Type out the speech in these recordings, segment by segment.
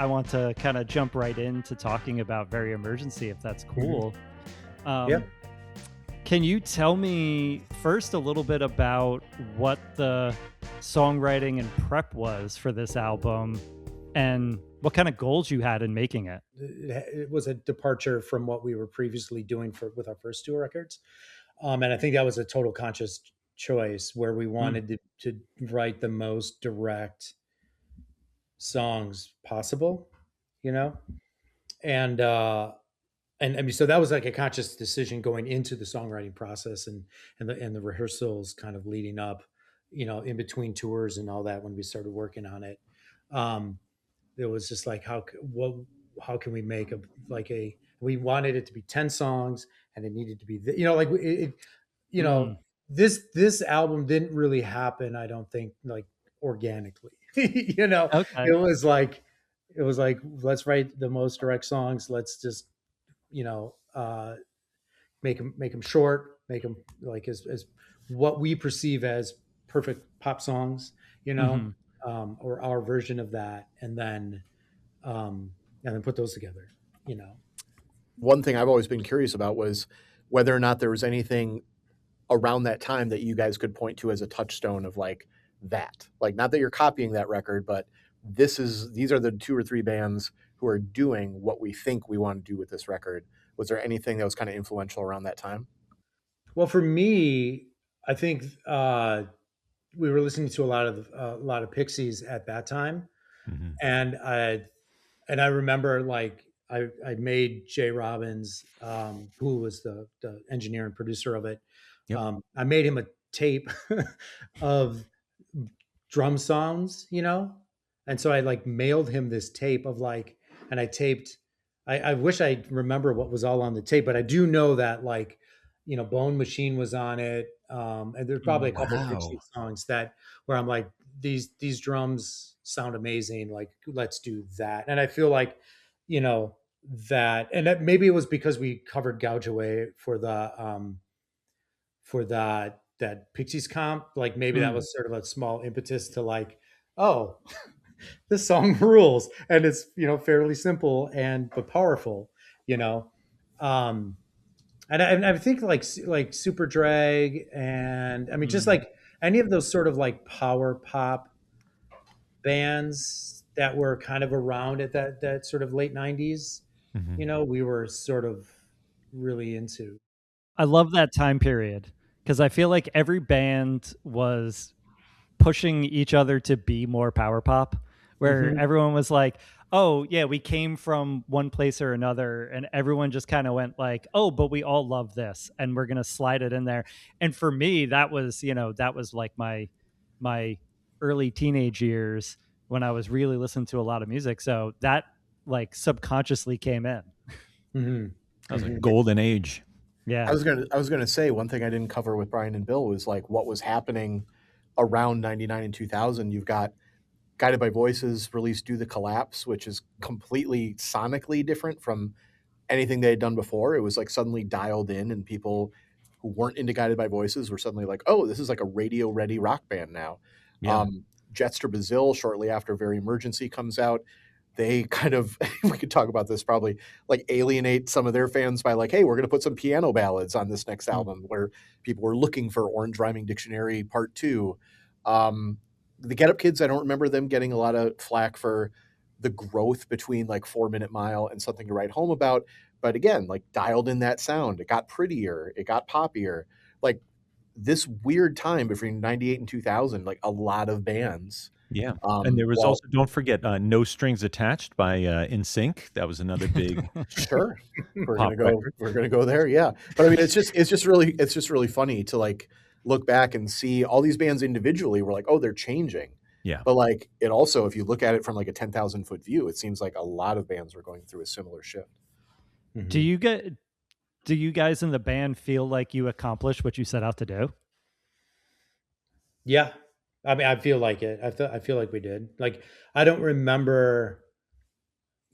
I want to kind of jump right into talking about Very Emergency, if that's cool. Yeah. Can you tell me first a little bit about what the songwriting and prep was for this album and what kind of goals you had in making it? It was a departure from what we were previously doing with our first two records. And I think that was a total conscious choice where we wanted to write the most direct songs possible, you know? And I mean, so that was like a conscious decision going into the songwriting process and the rehearsals kind of leading up, in between tours and all that when we started working on it. It was just like how can we make we wanted it to be 10 songs and it needed to be this album didn't really happen, I don't think, like organically. Okay. It was like let's write the most direct songs, let's just you know make them short, make them like as what we perceive as perfect pop songs, or our version of that, and then put those together. One thing I've always been curious about was whether or not there was anything around that time that you guys could point to as a touchstone of like that. Like, not that you're copying that record, but these are the two or three bands who are doing what we think we want to do with this record. Was there anything that was kind of influential around that time? Well, for me, I think we were listening to a lot of Pixies at that time, and I remember like I made Jay Robbins, who was the engineer and producer of it. Yep. I made him a tape of drum sounds, and so I like mailed him this tape and I taped. I wish I remember what was all on the tape, but I do know that Bone Machine was on it, and there's probably a couple of Pixie songs where I'm like, these drums sound amazing, like let's do that. And I feel like that, and that maybe it was because we covered Gouge Away for that Pixies comp, like maybe that was sort of a small impetus to like, oh, this song rules, and it's fairly simple but powerful, and I think like Super Drag, and I mean just like any of those sort of like power pop bands that were kind of around at that sort of late 90s, we were sort of really into. I love that time period because I feel like every band was pushing each other to be more power pop, where everyone was like, oh yeah, we came from one place or another, and everyone just kind of went like, oh, but we all love this and we're gonna slide it in there. And for me, that was like my early teenage years when I was really listening to a lot of music, so that like subconsciously came in. That was a golden age. Yeah. I was gonna say, one thing I didn't cover with Brian and Bill was like what was happening around 99 and 2000. You've got Guided by Voices released Do the Collapse, which is completely sonically different from anything they had done before. It was like suddenly dialed in, and people who weren't into Guided by Voices were suddenly like, oh, this is like a radio ready rock band now. Yeah. Jets to Brazil, shortly after Very Emergency comes out, they kind of, we could talk about this probably, like alienate some of their fans by like, hey, we're going to put some piano ballads on this next album, where people were looking for Orange Rhyming Dictionary Part 2. The Get Up Kids, I don't remember them getting a lot of flack for the growth between like 4 Minute Mile and Something to Write Home About. But again, like dialed in that sound. It got prettier. It got poppier. Like this weird time between 98 and 2000, like a lot of bands. Yeah. And there was also, don't forget, No Strings Attached by NSYNC. That was another big sure. We're gonna go there. Yeah. But I mean, it's just really funny to like look back and see all these bands individually were like, oh, they're changing. Yeah. But like it also, if you look at it from like a 10,000 foot view, it seems like a lot of bands were going through a similar shift. Do you guys in the band feel like you accomplished what you set out to do? Yeah. I mean, I feel like it. I feel like we did. Like, I don't remember,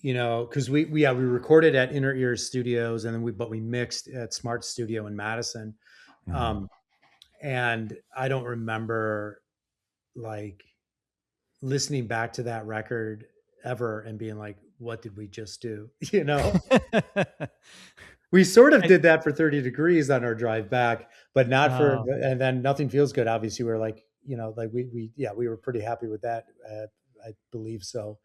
because we recorded at Inner Ear Studios, and then we mixed at Smart Studio in Madison, and I don't remember like listening back to that record ever and being like, what did we just do? You know, we sort of did that for 30 degrees on our drive back, but not for, and then Nothing Feels Good. Obviously we were like, you know, like we were pretty happy with that. I believe so.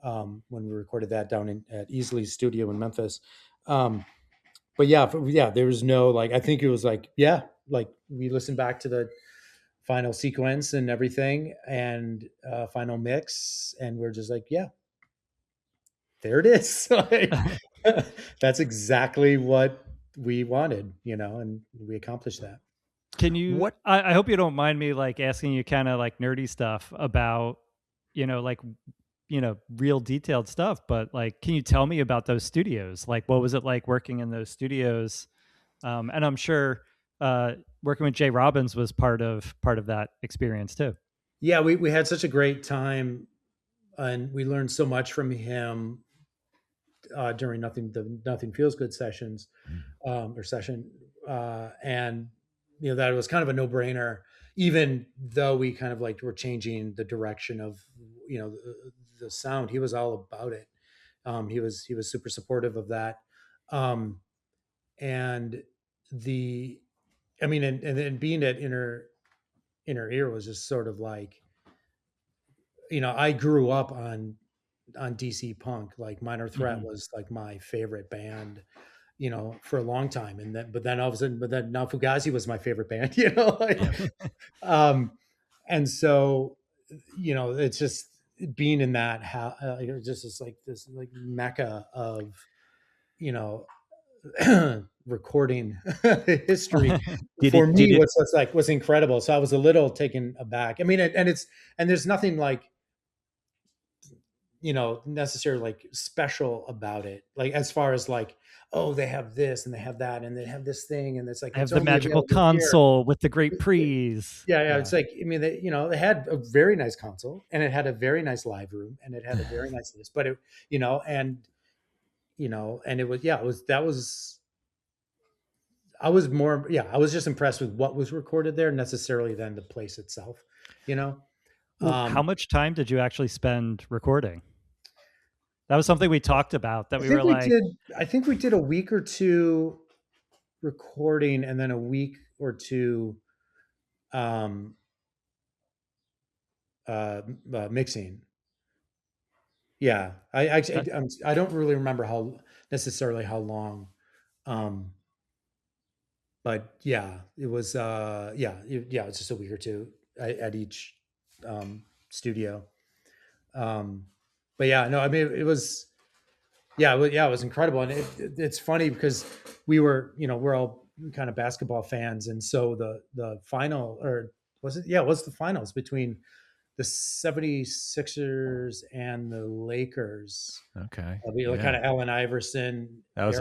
When we recorded that down at Easley's studio in Memphis. But yeah, there was no, like, I think it was like, like we listened back to the final sequence and everything and final mix. And we're just like, yeah, there it is. Like, that's exactly what we wanted, you know, and we accomplished that. Can you, I hope you don't mind me like asking you kind of like nerdy stuff about, you know, like, you know, real detailed stuff, but like, can you tell me about those studios? Like, what was it like working in those studios? And I'm sure working with Jay Robbins was part of that experience too. Yeah, we had such a great time, and we learned so much from him during the Nothing Feels Good sessions or session, and you know that it was kind of a no brainer, even though we kind of like were changing the direction of, you know, the sound. He was all about it. He was super supportive of that, and the, I mean, and then being at inner ear was just sort of like, you know, I grew up on DC punk. Like Minor Threat was like my favorite band, you know, for a long time. And then, but then all of a sudden, but then now Fugazi was my favorite band, you know, like, and so, you know, it's just being in that, just this like mecca of, you know, recording history was incredible. So I was a little taken aback. I mean, and there's nothing like, you know, necessarily like special about it. Like as far as like, oh, they have this and they have that and they have this thing and it's like, I have the magical console with the great pre's. Yeah. It's like, I mean, you know, they had a very nice console and it had a very nice live room and it had a very nice list, but it, you know, and it was, I was just impressed with what was recorded there necessarily than the place itself, you know? Well, how much time did you actually spend recording? That was something we talked about that I think we did a week or two recording and then a week or two mixing. Yeah. I don't really remember how long. But yeah, it was it's just a week or two at each studio. But yeah, no, I mean it was it was incredible. And it's funny because we're all kind of basketball fans, and so the final, or was it? Yeah, it was the finals between the 76ers and the Lakers. Okay. Kind of Allen Iverson. That was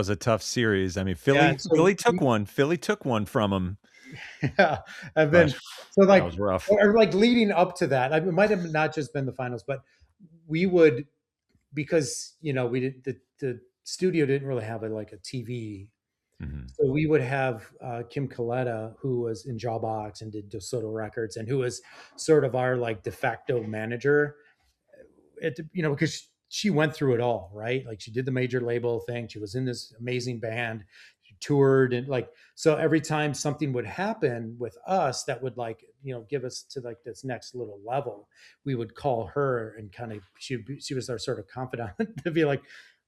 a tough series. I mean, Philly took one from him. Yeah. I've been, so like, that was rough. Or like leading up to that, it might have not just been the finals, but we would, because, you know, the studio didn't really have a TV. Mm-hmm. So we would have Kim Coletta, who was in Jawbox and did DeSoto Records, and who was sort of our like de facto manager, because she went through it all, right? Like she did the major label thing. She was in this amazing band. She toured, and like, so every time something would happen with us that would like, give us to like this next little level, we would call her and kind of, she was our sort of confidant to be like,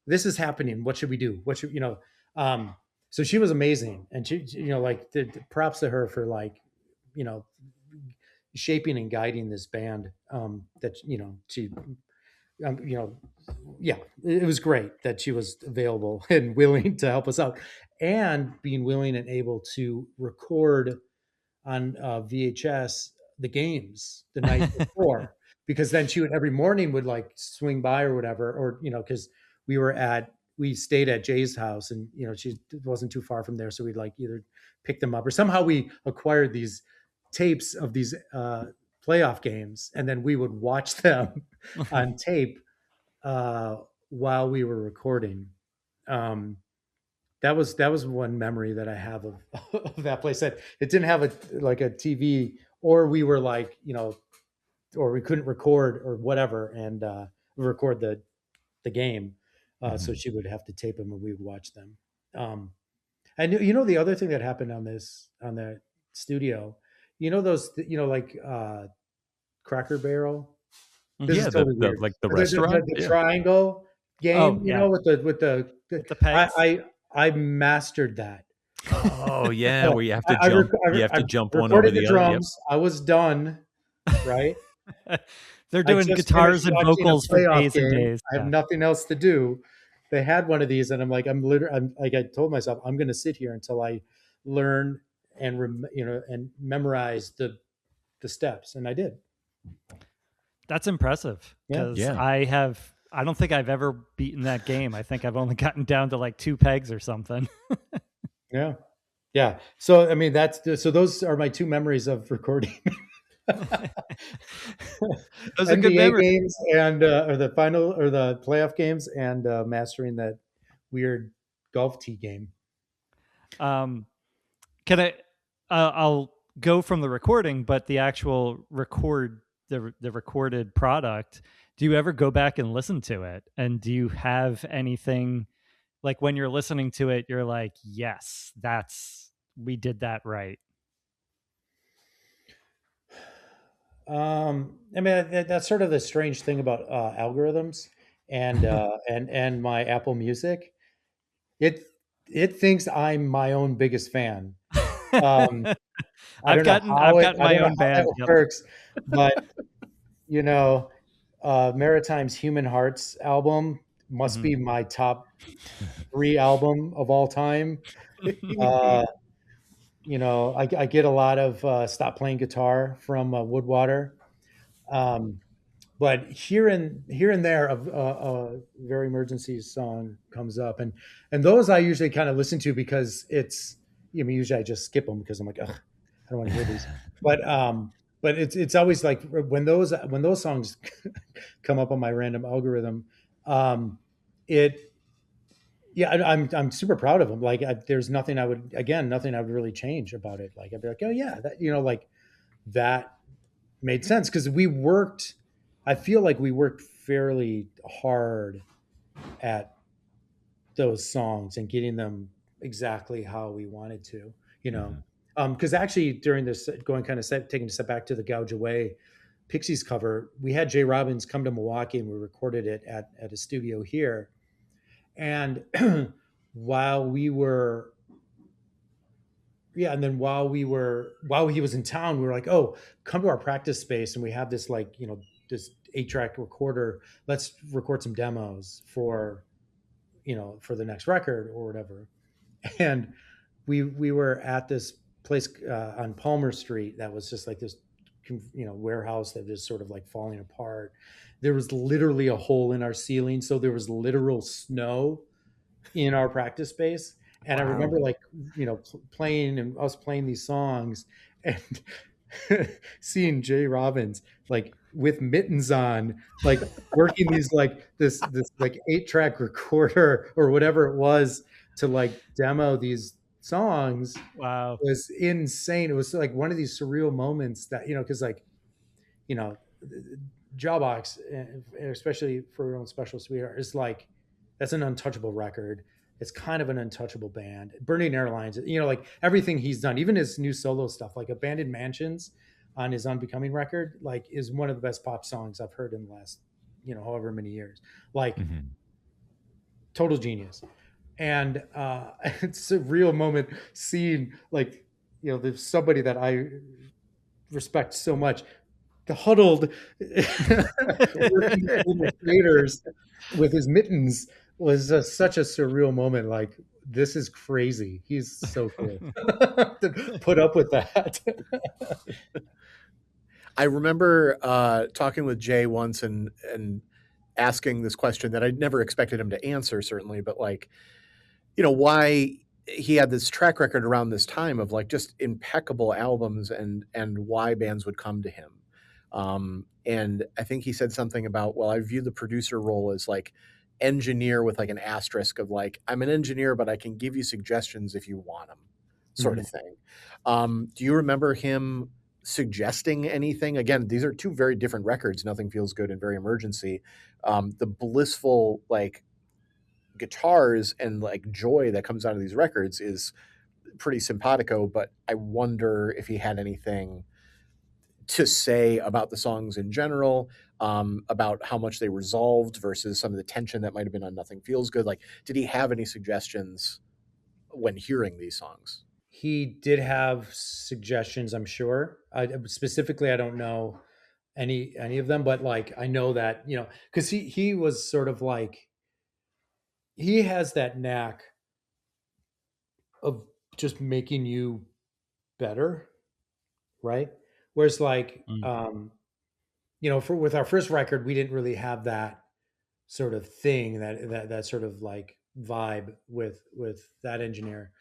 this is happening. What should we do? What should, so she was amazing. And she, like the props to her for like, shaping and guiding this band that, she, it was great that she was available and willing to help us out, and being willing and able to record on VHS the games the night before, because then she would every morning would like swing by or whatever, or because we stayed at Jay's house, and she wasn't too far from there, so we'd like either pick them up, or somehow we acquired these tapes of these playoff games, and then we would watch them on tape while we were recording. That was one memory that I have of that place. That it didn't have a TV, or we were like, or we couldn't record or whatever. And record the game. So she would have to tape them and we would watch them. And the other thing that happened on that studio, those, like Cracker Barrel. This is totally weird. like the restaurant, the triangle game, with the pegs. I mastered that. Oh yeah, where you have to jump. You have to jump one over the drums. other. Yep. I was done. Right. They're doing guitars and vocals for days and days. I have nothing else to do. They had one of these, and I'm like, I'm like, I told myself, I'm going to sit here until I learn and and memorize the steps, and I did. That's impressive, because I don't think I've ever beaten that game. I think I've only gotten down to like 2 pegs or something. Yeah. So I mean, so those are my 2 memories of recording. Those are good memories. Games and or the final or the playoff games and mastering that weird golf tee game. Can I? I'll go from the recording, but the actual the recorded product. Do you ever go back and listen to it? And do you have anything like when you're listening to it, you're like, yes, we did that right? I mean, that's sort of the strange thing about algorithms and and my Apple Music. It thinks I'm my own biggest fan. I've got my own band. It works, but Maritime's Human Hearts album must be my top 3 album of all time. I get a lot of Stop Playing Guitar from Woodwater. But here and there, a Very Emergency song comes up, and those I usually kind of listen to because usually I just skip them because I'm like, ugh, I don't want to hear these. But it's always like when those songs come up on my random algorithm, I'm super proud of them. Like there's nothing I would really change about it. Like I'd be like, oh yeah, that like that made sense because I feel like we worked fairly hard at those songs and getting them exactly how we wanted to, because actually during this taking a step back to the Gouge Away Pixies cover, we had Jay Robbins come to Milwaukee and we recorded it at a studio here. And while he was in town, we were like, oh, come to our practice space. And we have this this 8-track recorder. Let's record some demos for the next record or whatever. And we were at this place on Palmer Street that was just like this, warehouse that was sort of like falling apart. There was literally a hole in our ceiling. So there was literal snow in our practice space. And wow. I remember playing these songs and seeing Jay Robbins like with mittens on, like working these this 8-track recorder or whatever it was to like demo these songs. Wow. It was insane. It was like one of these surreal moments that, because Jawbox, especially For Your Own Special Sweetheart, is like, that's an untouchable record. It's kind of an untouchable band. Burning Airlines, like everything he's done, even his new solo stuff, like Abandoned Mansions on his Unbecoming record, like is one of the best pop songs I've heard in the last, however many years. Like total genius. And it's a real moment seeing like, there's somebody that I respect so much, the huddled traders with his mittens was such a surreal moment. Like, this is crazy. He's so cool to put up with that. I remember talking with Jay once and asking this question that I never expected him to answer, certainly, but like, why he had this track record around this time of like just impeccable albums and why bands would come to him. And I think he said something about, well, I view the producer role as like engineer with like an asterisk of like, I'm an engineer, but I can give you suggestions if you want them, sort of thing. Do you remember him suggesting anything. Again, these are two very different records. Nothing Feels Good and Very Emergency. The blissful like guitars and like joy that comes out of these records is pretty simpatico, but I wonder if he had anything to say about the songs in general, about how much they resolved versus some of the tension that might have been on Nothing Feels Good. Like, did he have any suggestions when hearing these songs? He did have suggestions, I'm sure. Specifically, I don't know any of them, but like I know that, you know, because he was sort of like, he has that knack of just making you better, right? Whereas like you know, with our first record, we didn't really have that sort of thing, that sort of like vibe with that engineer.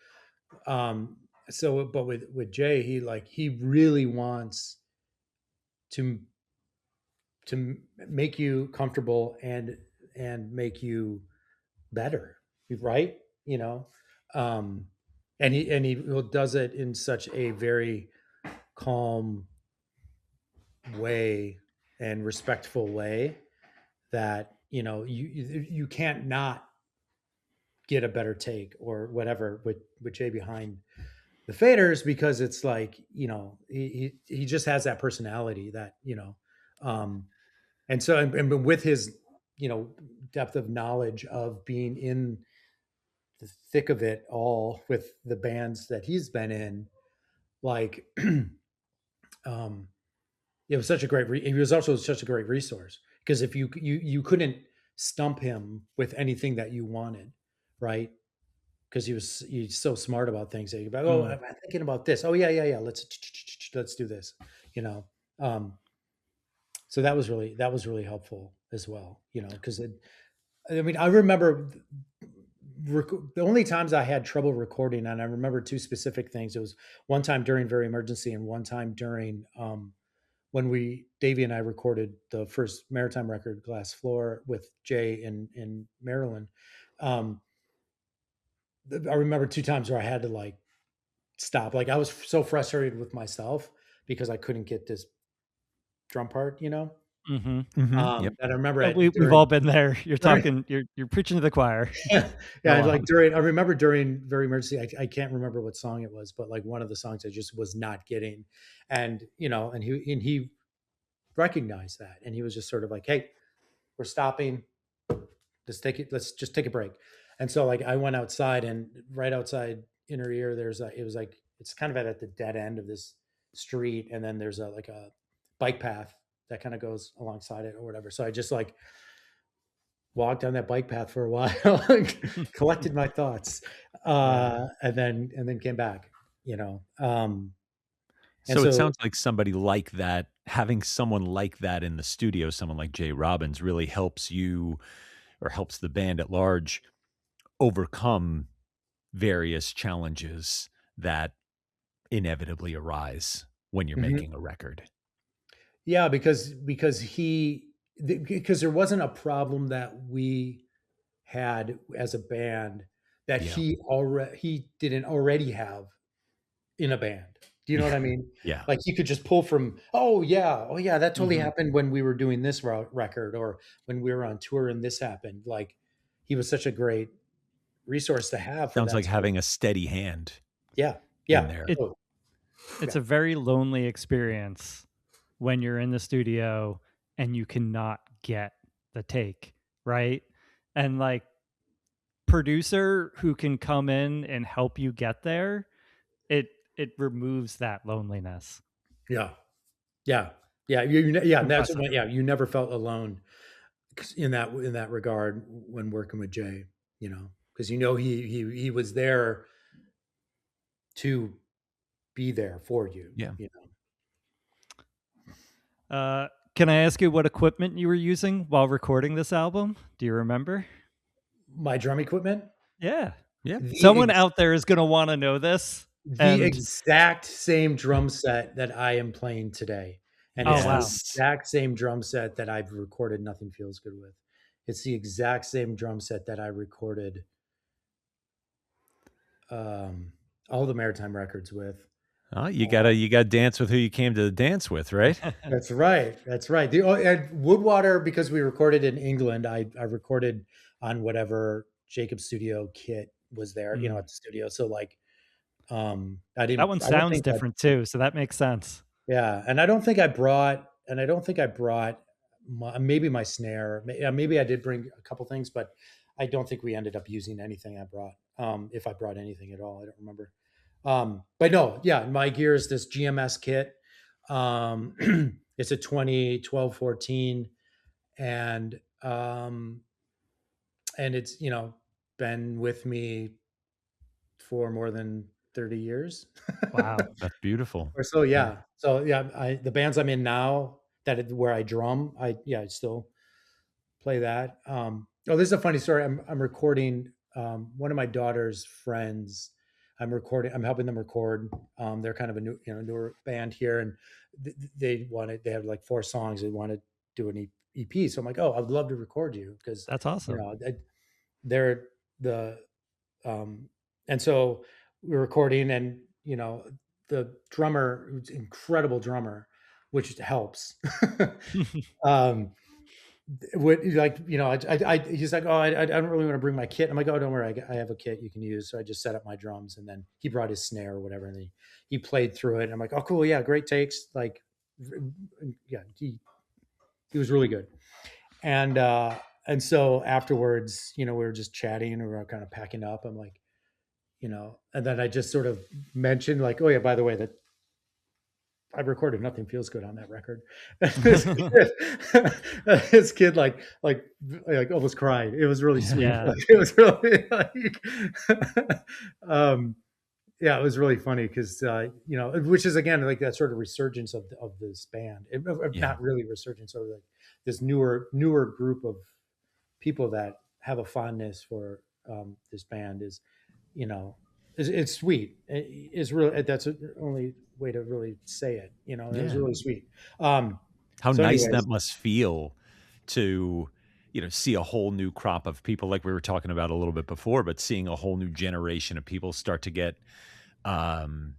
So but with Jay, he really wants to make you comfortable and make you better, right? You know, um and he does it in such a very calm way and respectful way that, you know, you can't not get a better take or whatever with Jay behind the faders, because it's like, you know, he just has that personality that, you know, and so and with his, you know, depth of knowledge of being in the thick of it all with the bands that he's been in, like um it was such a great he was also such a great resource, because if you couldn't stump him with anything that you wanted, right? Because he's so smart about things that you're like, oh, I'm thinking about this. Oh yeah, let's do this, you know. So that was really helpful as well, you know, because I mean, I remember the only times I had trouble recording, and I remember two specific things. It was one time during Very Emergency, and one time during when Davey and I recorded the first Maritime record, Glass Floor, with Jay in Maryland. I remember two times where I had to like stop. Like I was so frustrated with myself because I couldn't get this drum part, you know. Yep. And I remember We've all been there. You're talking. You're preaching to the choir. Yeah, like I remember during Very Emergency, I can't remember what song it was, but like one of the songs I just was not getting, and you know, and he recognized that, and he was just sort of like, "Hey, we're stopping. Let's just take a break." And so like I went outside, and right outside inner ear, it was like it's kind of at the dead end of this street, and then there's like a bike path that kind of goes alongside it or whatever. So I just like walked down that bike path for a while, collected my thoughts, and then came back, you know. So it sounds like somebody like that, having someone like that in the studio, someone like Jay Robbins, really helps you, or helps the band at large, overcome various challenges that inevitably arise when you're making a record. Yeah, because there wasn't a problem that we had as a band that he didn't already have in a band. Do you know what I mean? Yeah. Like you could just pull from, oh yeah, that totally happened when we were doing this record, or when we were on tour and this happened. Like he was such a great resource to have. Sounds like having a steady hand. Yeah. In there. It's a very lonely experience when you're in the studio and you cannot get the take, right? And like producer who can come in and help you get there, it removes that loneliness. Yeah. That's what, you never felt alone in that regard when working with Jay, you know, because you know he was there to be there for you. Yeah. You know. Can I ask you what equipment you were using while recording this album? Do you remember? My drum equipment? Yeah. Someone out there is going to want to know this. The exact same drum set that I am playing today. And it's the exact same drum set that I've recorded Nothing Feels Good with. It's the exact same drum set that I recorded all the Maritime records with. Oh, you gotta dance with who you came to dance with, right? That's right. That's right. And Woodwater, because we recorded in England, I recorded on whatever Jacob Studio kit was there, at the studio. So like, That one I don't sounds think different too, so that makes sense. yeah. And I don't think I brought, maybe my snare. Maybe I did bring a couple things, but I don't think we ended up using anything I brought. If I brought anything at all, I don't remember. But no, yeah, my gear is this GMS kit. It's a 2012, 14, and it's been with me for more than 30 years. Wow. That's beautiful. Or so, yeah. So yeah, the bands I'm in now where I drum, I still play that. This is a funny story. I'm recording one of my daughter's friends. I'm helping them record. They're kind of a newer band here, and they have like 4 songs. They want to do an EP. So I'm like, oh, I'd love to record you, because That's awesome. they're the and so we're recording, and the drummer, incredible drummer, which helps. Would like he's like, oh, I don't really want to bring my kit. I'm like, oh, don't worry, I have a kit you can use. So I just set up my drums, and then he brought his snare or whatever, and he played through it. And I'm like, oh, cool, yeah, great takes. Like, yeah, he was really good. And so afterwards, we were just chatting, and we were kind of packing up. I'm like, and then I just sort of mentioned like, oh yeah, by the way, that I recorded "Nothing Feels Good" on that record. This kid like almost cried. It was really sweet. Yeah. Like, it was really yeah, it was really funny because which is again like that sort of resurgence of this band. Not really resurgence, sort of like this newer group of people that have a fondness for this band is, it's sweet. It's really, that's the only way to really say it. It was really sweet. How nice that must feel to, see a whole new crop of people, like we were talking about a little bit before, but seeing a whole new generation of people start to get kind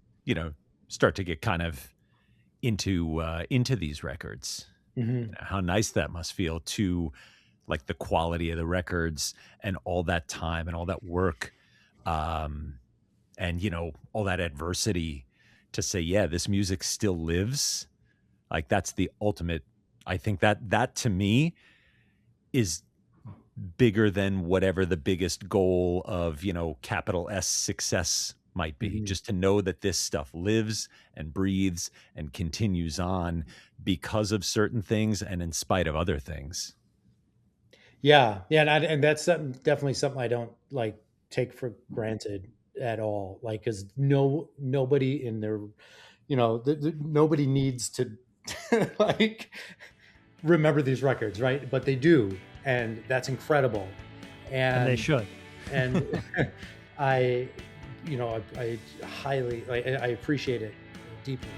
of into these records. Mm-hmm. How nice that must feel to, like, the quality of the records and all that time and all that work, and all that adversity, to say, yeah, this music still lives. Like, that's the ultimate. I think that to me is bigger than whatever the biggest goal of, capital S success might be. Mm-hmm. Just to know that this stuff lives and breathes and continues on because of certain things and in spite of other things. Yeah. And that's definitely something I don't like take for granted at all. Like, because nobody in their, nobody needs to like remember these records, right? But they do, and that's incredible. And they should. And I highly, I appreciate it deeply.